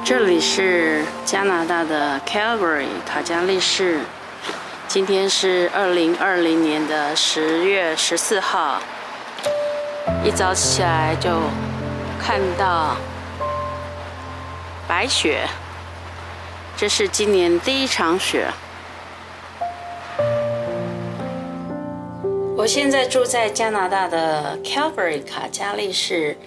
这里是加拿大的 Calgary 卡加利市，今天是2020年的10月14号。一早起来就看到白雪，这是今年第一场雪。我现在住在加拿大的 Calgary 卡加利市。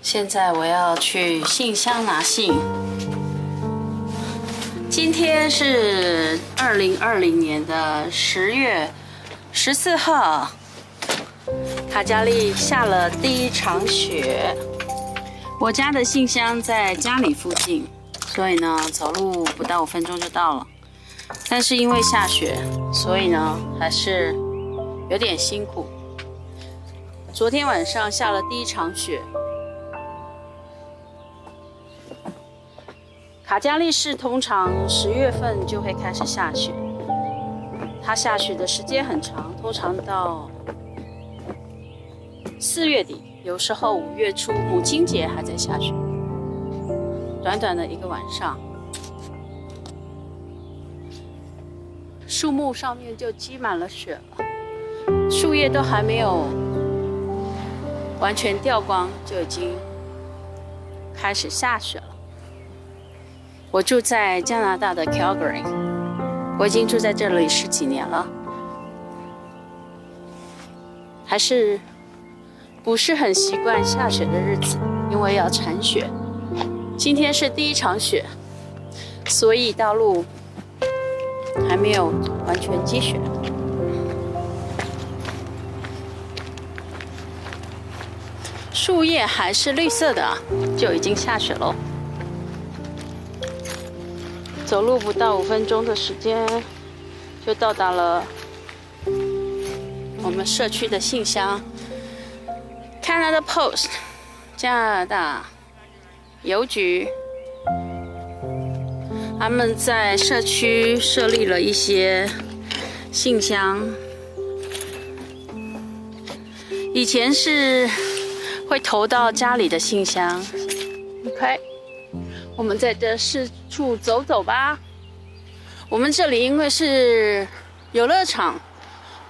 现在我要去信箱拿信。今天是2020年的10月14号，卡加利下了第一场雪。我家的信箱在家里附近，所以呢，走路不到5分钟就到了。但是因为下雪，所以呢，还是有点辛苦。昨天晚上下了第一场雪。卡加利市通常10月份就会开始下雪，它下雪的时间很长，通常到4月底，有时候5月初，母亲节还在下雪。短短的一个晚上，树木上面就积满了雪了，树叶都还没有完全掉光，就已经开始下雪了。我住在加拿大的 Calgary， 我已经住在这里10几年了，还是不是很习惯下雪的日子，因为要铲雪。今天是第一场雪，所以道路还没有完全积雪。树叶还是绿色的，就已经下雪了。走路不到5分钟的时间，就到达了我们社区的信箱 Canada Post 加拿大邮局。他们在社区设立了一些信箱，以前是会投到家里的信箱。OK， 我们在这四处走走吧。我们这里因为是游乐场，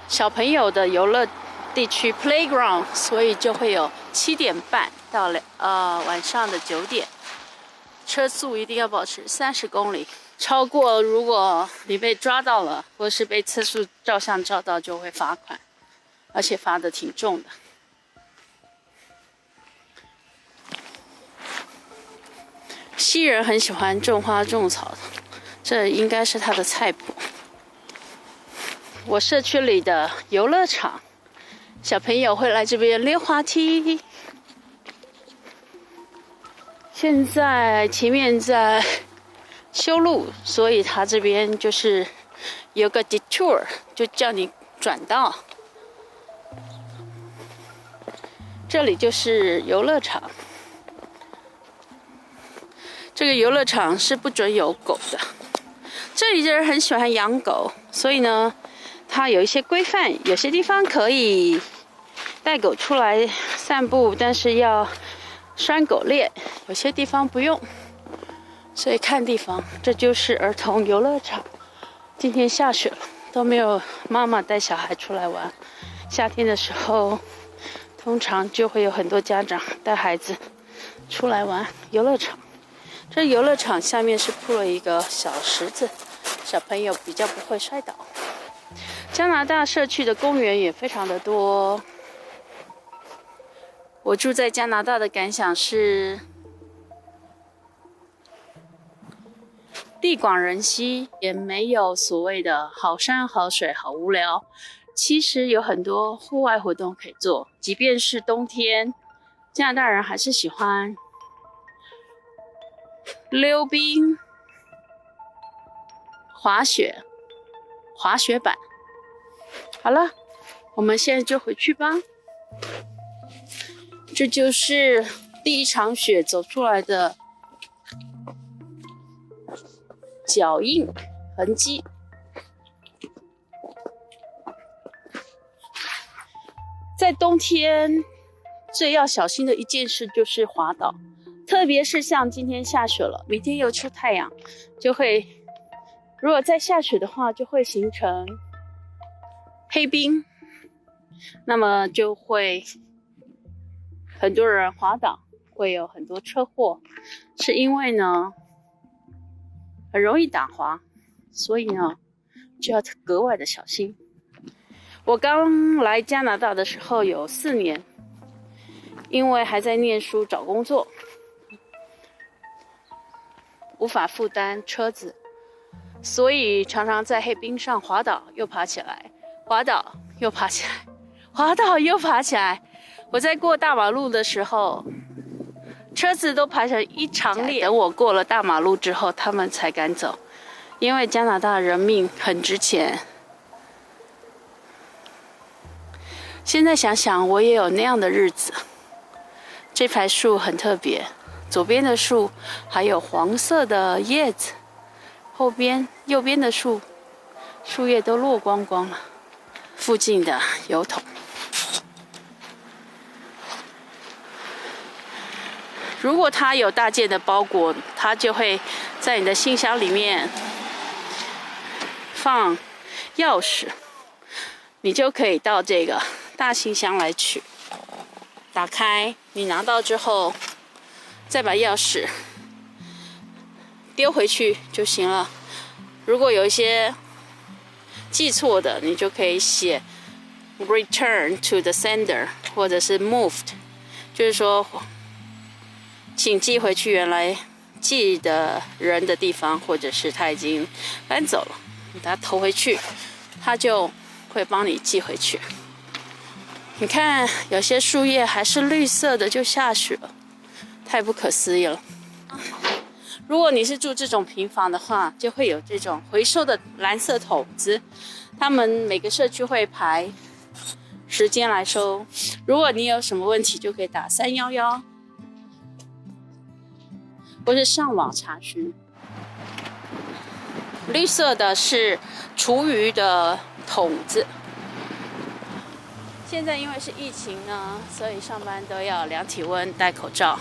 小朋友的游乐地区 playground， 所以就会有7点半到晚上的9点。车速一定要保持30公里，超过如果你被抓到了，或是被测速照相照到，就会罚款，而且罚得挺重的。西人很喜欢种花种草的，这应该是他的菜谱。我社区里的游乐场，小朋友会来这边溜滑梯。现在前面在修路，所以他这边就是有个 detour， 就叫你转道。这里就是游乐场。这个游乐场是不准有狗的。这里的人很喜欢养狗，所以呢，它有一些规范，有些地方可以带狗出来散步，但是要拴狗链，有些地方不用，所以看地方。这就是儿童游乐场。今天下雪了，都没有妈妈带小孩出来玩。夏天的时候，通常就会有很多家长带孩子出来玩游乐场。这游乐场下面是铺了一个小石子，小朋友比较不会摔倒。加拿大社区的公园也非常的多。我住在加拿大的感想是，地广人稀，也没有所谓的好山好水好无聊。其实有很多户外活动可以做，即便是冬天，加拿大人还是喜欢溜冰、滑雪、滑雪板。好了，我们现在就回去吧。这就是第一场雪走出来的脚印痕迹。在冬天最要小心的一件事就是滑倒。特别是像今天下雪了，明天又出太阳，就会，如果再下雪的话，就会形成黑冰，那么就会很多人滑倒，会有很多车祸，是因为呢很容易打滑，所以呢就要格外的小心。我刚来加拿大的时候有4年，因为还在念书找工作，无法负担车子，所以常常在黑冰上滑倒又爬起来，滑倒又爬起来，滑倒又爬起来。我在过大马路的时候，车子都排成一长列，等我过了大马路之后，他们才敢走，因为加拿大人命很值钱。现在想想，我也有那样的日子。这排树很特别，左边的树还有黄色的叶子，右边的树叶都落光光了。附近的邮筒，如果它有大件的包裹，它就会在你的信箱里面放钥匙，你就可以到这个大信箱来取。打开，你拿到之后，再把钥匙丢回去就行了。如果有一些记错的，你就可以写 return to the sender 或者是 moved， 就是说请寄回去原来寄的人的地方，或者是他已经搬走了，你把它投回去，他就会帮你寄回去。你看，有些树叶还是绿色的，就下雪了，太不可思议了。如果你是住这种平房的话，就会有这种回收的蓝色桶子，他们每个社区会排时间来收。如果你有什么问题，就可以打311，或是上网查询。绿色的是厨余的桶子。现在因为是疫情呢，所以上班都要量体温、戴口罩。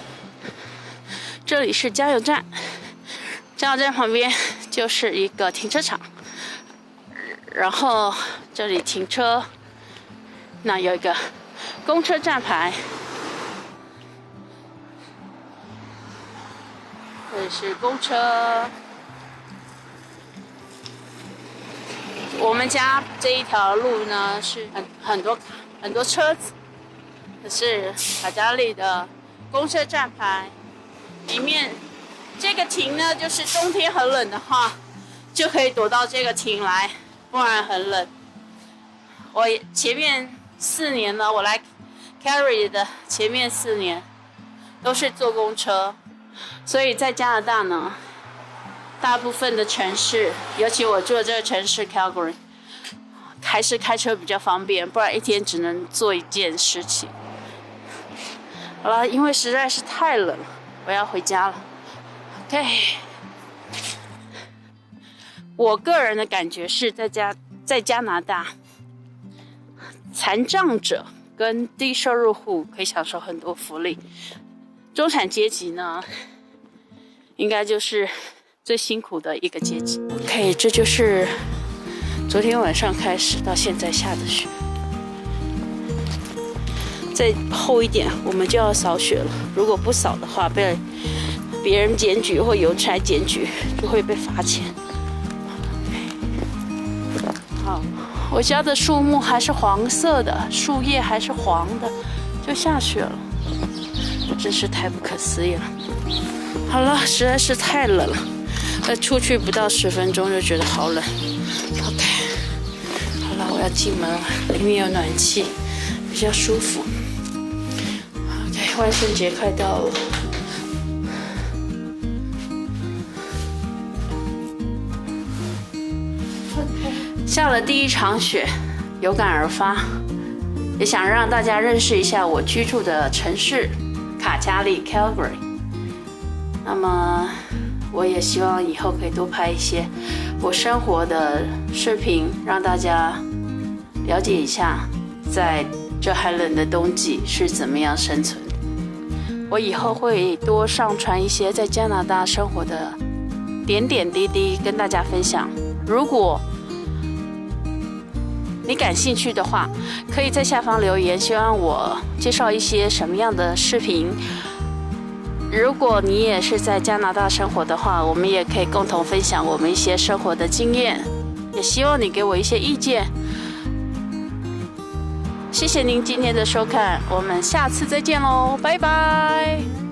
这里是加油站，加油站旁边就是一个停车场，然后这里停车，那有一个公车站牌，这里是公车。我们家这一条路呢是很多车子，这是卡加利的公车站牌。里面这个亭呢，就是冬天很冷的话，就可以躲到这个亭来，不然很冷。我前面4年了，我来 Calgary 的前面4年都是坐公车，所以在加拿大呢，大部分的城市，尤其我住的这个城市 Calgary， 还是开车比较方便，不然一天只能做一件事情。好了，因为实在是太冷了，我要回家了。OK， 我个人的感觉是在加拿大，残障者跟低收入户可以享受很多福利，中产阶级呢，应该就是最辛苦的一个阶级。OK， 这就是昨天晚上开始到现在下的雪，再厚一点我们就要扫雪了。如果不扫的话，被别人检举或邮差检举，就会被罚钱。好，我家的树木还是黄色的，树叶还是黄的，就下雪了，真是太不可思议了。好了，实在是太冷了，出去不到10分钟就觉得好冷。OK， 好了，我要进门了，里面有暖气，比较舒服。OK， 万圣节快到了。下了第一场雪，有感而发，也想让大家认识一下我居住的城市卡加利 Calgary。那么，我也希望以后可以多拍一些我生活的视频，让大家了解一下，在这寒冷的冬季是怎么样生存的。我以后会多上传一些在加拿大生活的点点滴滴跟大家分享。如果你感兴趣的话，可以在下方留言，希望我介绍一些什么样的视频。如果你也是在加拿大生活的话，我们也可以共同分享我们一些生活的经验，也希望你给我一些意见。谢谢您今天的收看，我们下次再见喽，拜拜。